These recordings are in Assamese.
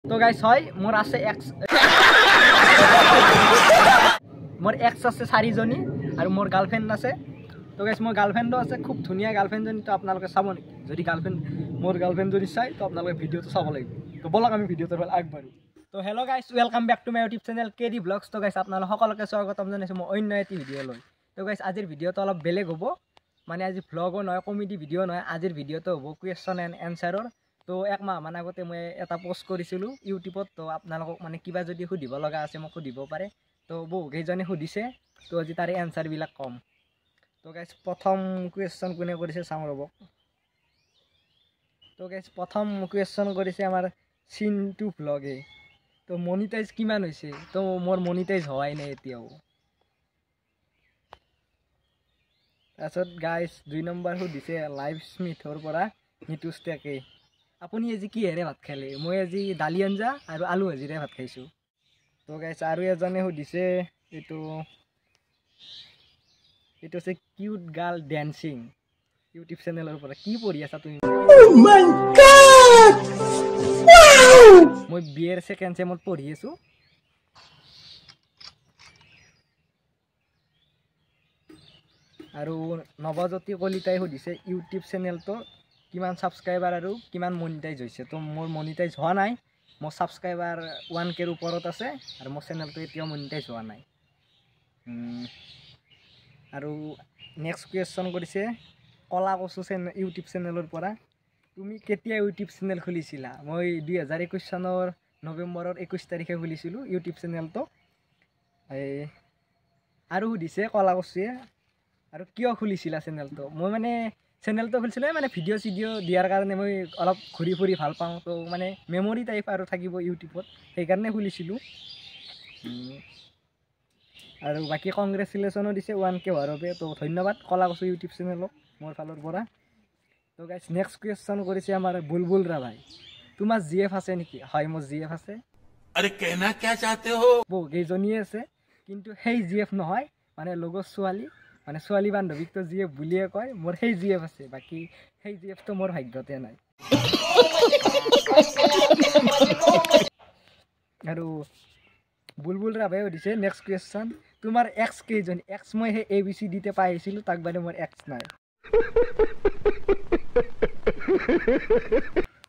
তো গাইস হয় মোৰ আছে এক্স মোৰ এক্স আছে 4 জনী আৰু মোর গার্লফ্রেন্ড আছে। তো গাইস মোর গার্লফ্রেন্ডও আছে, খুব ধুনিয়া গার্লফ্রেন্ড জনী। তো আপোনালোকে চাব নেকি? যদি গার্লফ্রেন্ড মোর গার্লফ্রেন্ড যদি চাই তো আপোনালোকে ভিডিওটো চাব লাগিব। তো বলক আমি ভিডিওটোৰ ফালে আগবাঢ়ো। তো hello' guys, welcome back to my YouTube channel KD vlogs. তো গাইস আপোনালোক সকলোকে স্বাগতম জনাইছোঁ মই অন্য এটি ভিডিঅ' লৈ। তো গাইস আজিৰ ভিডিঅ'টো অলপ বেলেগ হ'ব, মানে আজি ভ্লগো নহয়, কমেডি ভিডিঅ' নহয়। আজিৰ ভিডিঅ'টো হ'ব কুৱেশ্যন এণ্ড এনচাৰৰ। তো এক মাহমান আগতে মই এটা পোষ্ট কৰিছিলোঁ ইউটিউবত। তো আপোনালোকক মানে কিবা যদি সুধিব লগা আছে মোক সুধিব পাৰে। তো বহুকেইজনে সুধিছে, তো আজি তাৰে এনচাৰবিলাক ক'ম। তো গাইস প্ৰথম কুৱেশ্যন কোনে কৰিছে চাওঁ ৰ'ব। তো গাইস প্ৰথম কুৱেশ্যন কৰিছে আমাৰ চিন্টু ভ্লগে। তো মনিটাইজ কিমান হৈছে? তো মোৰ মনিটাইজ হোৱাই নাই এতিয়াও। তাৰপিছত গাইস 2 নম্বৰ সুধিছে লাইভ স্মিথৰ পৰা নিতুজ টেকে। আপুনি আজি কিহেৰে ভাত খালে? মই আজি দালি আঞ্জা আৰু আলু ভাজিৰে ভাত খাইছোঁ। তো গাইস আৰু এজনে সুধিছে এইটো হৈছে কিউট গাৰ্ল ডেন্সিং ইউটিউব চেনেলৰ পৰা। কি পঢ়ি আছা তুমি? মই বি এৰ ছেকেণ্ড চেমত পঢ়ি আছোঁ। আৰু নৱজ্যোতি কলিতাই সুধিছে ইউটিউব চেনেলটো কিমান ছাবস্ক্ৰাইবাৰ আৰু কিমান মনিটাইজ হৈছে? তো মোৰ মনিটাইজ হোৱা নাই, মোৰ ছাবস্ক্ৰাইবাৰ 1Kৰ ওপৰত আছে আৰু মোৰ চেনেলটো এতিয়াও মনিটাইজ হোৱা নাই। আৰু নেক্সট কুৱেশ্যন কৰিছে কলা কচু ইউটিউব চেনেলৰ পৰা। তুমি কেতিয়া ইউটিউব চেনেল খুলিছিলা? মই 2021 চনৰ নৱেম্বৰৰ 21 তাৰিখে খুলিছিলোঁ ইউটিউব চেনেলটো। আৰু সুধিছে কলা কচুৱে আৰু কিয় খুলিছিলা চেনেলটো? মই মানে চেনেলটো খুলিছিলোঁ মানে ভিডিঅ' চিডিঅ' দিয়াৰ কাৰণে মই অলপ ঘূৰি ফুৰি ভাল পাওঁ। তো মানে মেমৰি টাইপ আৰু থাকিব ইউটিউবত, সেইকাৰণে খুলিছিলোঁ। আৰু বাকী কংগ্ৰেচুলেশ্যনো দিছে 1K হোৱাৰ বাবে। তো ধন্যবাদ কলা কচু ইউটিউব চেনেলক মোৰ ফালৰ পৰা। তো গাইছ নেক্সট কুৱেশ্যন কৰিছে আমাৰ বুলবুল ৰাভাই। তোমাৰ GF আছে নেকি? হয় মোৰ GF আছে। अरे कहना क्या चाहते हो? বহুকেইজনীয়ে আছে, কিন্তু সেই GF নহয়, মানে লগৰ ছোৱালী, মানে ছোৱালী বান্ধৱীকতো GF বুলিয়ে কয়। মোৰ সেই GF আছে, বাকী সেই GFটো মোৰ ভাগ্যতে নাই। আৰু বুলবুল ৰাভাই সুধিছে নেক্সট কুৱেশ্যন তোমাৰ এক্স কেইজনী? এক্স মই সেই ABCDতে পাই আহিছিলোঁ, তাক বাদে মোৰ এক্স নাই।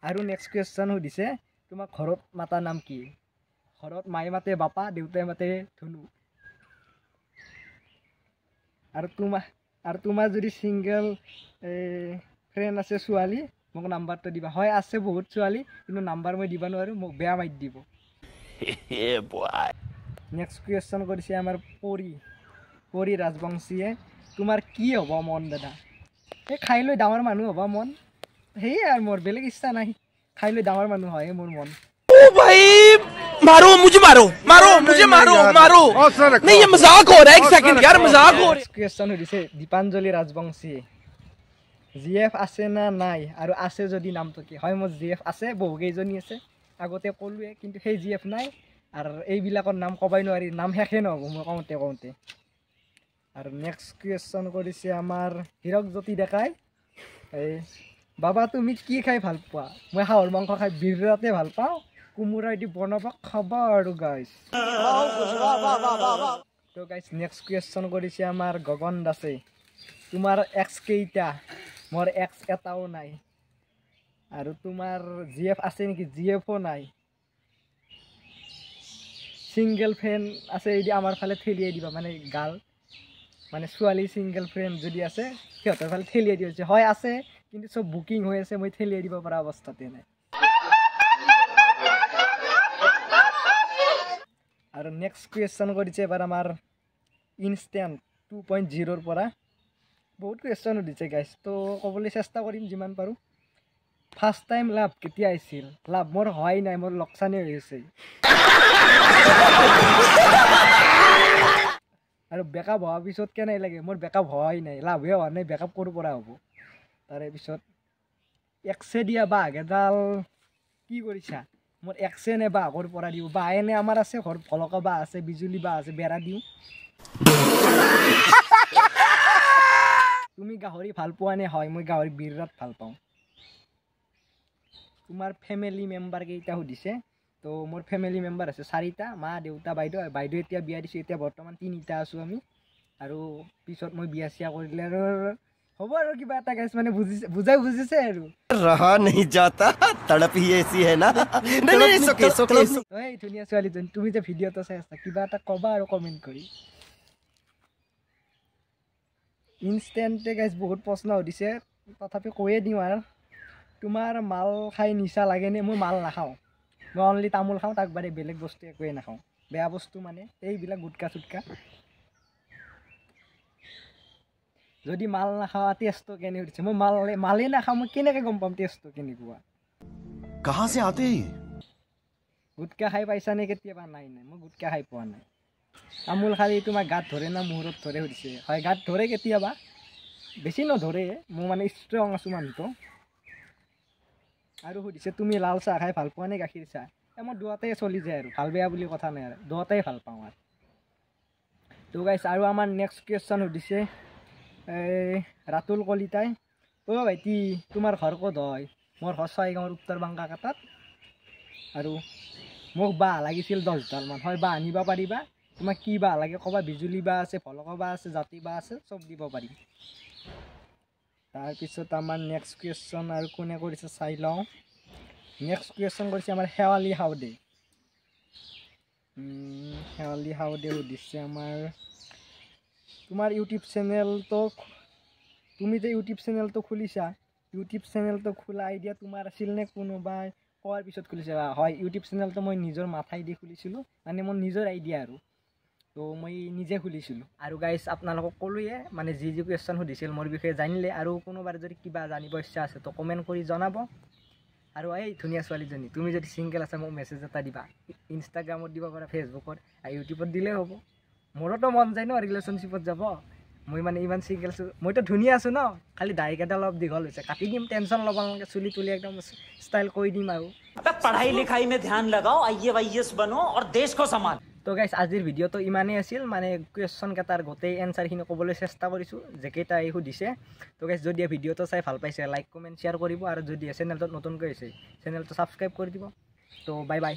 আৰু নেক্সট কুৱেশ্যন সুধিছে তোমাক ঘৰত মাতা নাম কি? ঘৰত মায়ে মাতে বাপা, দেউতাই মাতে ধুনু। আৰু তোমাৰ যদি ছিংগল ফ্ৰেণ্ড আছে ছোৱালী মোক নাম্বাৰটো দিবা। হয় আছে বহুত ছোৱালী, কিন্তু নাম্বাৰ মই দিব নোৱাৰোঁ, মোক বেয়া মাৰি দিব। নেক্সট কুৱেশ্যন কৰিছে আমাৰ পৰি ৰাজবংশীয়ে। তোমাৰ কি হ'ব মন দাদা? এই খাই লৈ ডাঙৰ মানুহ হ'ব মন, সেয়ে আৰু মোৰ বেলেগ ইচ্ছা নাই। খাই লৈ ডাঙৰ মানুহ হয় মোৰ মন। मारो मुझे, मारो मारो मुझे, मारो मारो नहीं, ये मजाक हो रहा है। एक सेकंड यार, मजाक हो रहा है। কুৱেশ্যন সুধিছে দীপাঞ্জলি ৰাজবংশী। GF আছে না নাই, আৰু আছে যদি নামটো কি? হয় মোৰ GF আছে, বহুকেইজনী আছে, আগতে ক'লোৱে, কিন্তু সেই GF নাই। আৰু এইবিলাকৰ নাম ক'বই নোৱাৰি, নাম শেষে নহ'ব মই কওঁতে। আৰু নেক্সট কুৱেশ্যন কৰিছে আমাৰ হীৰকজ্যোতি ডেকাই। এই বাবা তুমি কি খাই ভাল পোৱা? মই হাঁহৰ মাংস খাই বিৰাটে ভাল পাওঁ, কোমোৰাই দি বনাব খাবা আৰু গাইছ। তো গাইছ নেক্সট কুৱেশ্যন কৰিছে আমাৰ গগন দাসে। তোমাৰ এক্স কেইটা? মোৰ এক্স এটাও নাই। আৰু তোমাৰ GF আছে নেকি? GFও নাই। ছিংগল ফ্ৰেণ্ড আছে যদি আমাৰ ফালে ঠেলিয়াই দিবা, মানে গাৰ্ল, মানে ছোৱালী ছিংগল ফ্ৰেণ্ড যদি আছে সিহঁতৰ ফালে ঠেলিয়াই দি হৈছে। হয় আছে, কিন্তু চব বুকিং হৈ আছে, মই ঠেলিয়াই দিব পৰা অৱস্থাতে নাই। আৰু নেক্সট কুৱেশ্যন কৰিছে এবাৰ আমাৰ ইনষ্টেণ্ট 2.0ৰ পৰা। বহুত কুৱেশ্যন সুধিছে গাইছ, তো ক'বলৈ চেষ্টা কৰিম যিমান পাৰোঁ। ফাৰ্ষ্ট টাইম লাভ কেতিয়া আহিছিল? লাভ মোৰ হোৱাই নাই, মোৰ লোকচানেই হৈ আছে। আৰু বেকআপ হোৱাৰ পিছত কেনে লাগে? মোৰ বেকআপ হোৱাই নাই, লাভে হোৱা নাই, বেকআপ ক'ৰ পৰা হ'ব? তাৰে পিছত এক্সে দিয়া বাঘ এডাল কি কৰিছা? মোৰ এক্সে নে বাঘৰ পৰা দিওঁ? বাঘ এনে আমাৰ আছে ঘৰত, ভলকা বাঘ আছে, বিজুলী বাঘ আছে, বেৰা দিওঁ। তুমি গাহৰি ভাল পোৱা নে? হয় মই গাহৰি বিৰাট ভাল পাওঁ। তোমাৰ ফেমিলি মেম্বাৰ কেইটা সুধিছে। তো মোৰ ফেমিলি মেম্বাৰ আছে 4টা, মা দেউতা বাইদেউ এতিয়া বিয়া দিছোঁ, এতিয়া বৰ্তমান 3টা আছোঁ আমি। আৰু পিছত মই বিয়া চিয়া কৰিলে আৰু হ'ব আৰু কিবা এটা গাইছ মানে বুজিছে আৰু रहा नहीं जाता तड़प ही ऐसी है ना नहीं सोके এই ধুনীয়া ছোৱালীজনী তুমি যে ভিডিঅ'টো চাই আছা কিবা এটা ক'বা আৰু কমেণ্ট কৰি। ইনষ্টেণ্টে গাইছ বহুত প্ৰশ্ন সুধিছে, তথাপি কৈয়ে দিওঁ আৰু তোমাৰ মাল খাই নিচা লাগেনে? মই মাল নাখাওঁ, মই অনলি তামোল খাওঁ, তাক বাদে বেলেগ বস্তু একোৱেই নাখাওঁ। বেয়া বস্তু মানে এইবিলাক গুটকা চুটকা। যদি মাল নাখাওঁ টেষ্টটো কেনে সুধিছে, মই মালেই নাখাওঁ, মই কেনেকৈ গম পাম টেষ্টটো কেনেকুৱা? कहाँ से आते हैं গুটকা খাই পাইছানে কেতিয়াবা? নাই মই গুটকা খাই পোৱা নাই। তামোল খালি তোমাৰ গাত ধৰে না মূৰত ধৰে সুধিছে, হয় গাত ধৰে কেতিয়াবা, বেছি নধৰে, মোৰ মানে ষ্ট্ৰং আছোঁ মানুহটো। আৰু সুধিছে তুমি লাল চাহ খাই ভাল পোৱা নে গাখীৰ চাহ? মই দুয়োটাই চলি যায় আৰু, ভাল বেয়া বুলি কথা নাই আৰু, দুয়োটাই ভাল পাওঁ আৰু। তো গাইছ আৰু আমাৰ নেক্সট কুৱেশ্যন সুধিছে ৰাতুল কলিতাই, অ' ভাইটি তোমাৰ ঘৰ ক'ত হয়? মোৰ ঘৰ ছয়গাঁৱৰ উত্তৰ বাংকা কাটাত। আৰু মোক বাঁহ লাগিছিল 10ডাল মান, হয় বাঁহ আনিব পাৰিবা? তোমাক কি বাঁহ লাগে ক'বা, বিজুলী বাঁহ আছে, ভলক বাঁহ আছে, জাতি বাঁহ আছে, চব দিব পাৰিম। তাৰপিছত আমাৰ নেক্সট কুৱেশ্যন আৰু কোনে কৰিছে চাই লওঁ। নেক্সট কুৱেশ্যন কৰিছে আমাৰ শেৱালী হাউদে। শেৱালী হাউদে সুধিছে আমাৰ তোমাৰ ইউটিউব চেনেলটো, তুমি যে ইউটিউব চেনেলটো খুলিছা, ইউটিউব চেনেলটো খোলা আইডিয়া তোমাৰ আছিল নে কোনোবাই কোৱাৰ পিছত খুলিছে? হয়, ইউটিউব চেনেলটো মই নিজৰ মাথাই দি খুলিছিলোঁ, মানে মোৰ নিজৰ আইডিয়া আৰু, তো মই নিজে খুলিছিলোঁ। আৰু গাইছ আপোনালোকক ক'লোৱে, মানে যি কুৱেশ্যন সুধিছিল মোৰ বিষয়ে জানিলে, আৰু কোনোবাৰ যদি কিবা জানিব ইচ্ছা আছে তো কমেণ্ট কৰি জনাব। আৰু এই ধুনীয়া ছোৱালীজনী তুমি যদি ছিংগল আছে মোক মেছেজ এটা দিবা, ইনষ্টাগ্ৰামত দিব পাৰা, ফেচবুকত, আৰু ইউটিউবত দিলেই হ'ব। মোৰোতো মন যায় ন ৰিলেশ্যনশ্বিপত যাব, মই মানে ইমান ছিংগল আছোঁ, মইতো ধুনীয়া আছোঁ ন, খালি দাঢ়ি কেইটা অলপ দীঘল হৈছে, কাটি দিম, টেনশ্যন ল'ব নালাগে, চুলি তুলি একদম ষ্টাইল কৰি দিম আৰু। पढ़ाई लिखाई में ध्यान लगाओ, IAS बनो और देश को संभालो। তো গাইছ আজিৰ ভিডিঅ'টো ইমানেই আছিল, মানে কুৱেশ্যন কেইটাৰ গোটেই এনচাৰখিনি ক'বলৈ চেষ্টা কৰিছোঁ যেকেইটাই সুধিছে। তো গাইছ যদি ভিডিঅ'টো চাই ভাল পাইছে লাইক কমেণ্ট শ্বেয়াৰ কৰিব, আৰু যদি চেনেলটোত নতুনকৈ হৈছে চেনেলটো ছাবস্ক্ৰাইব কৰি দিব। তো বাই বাই।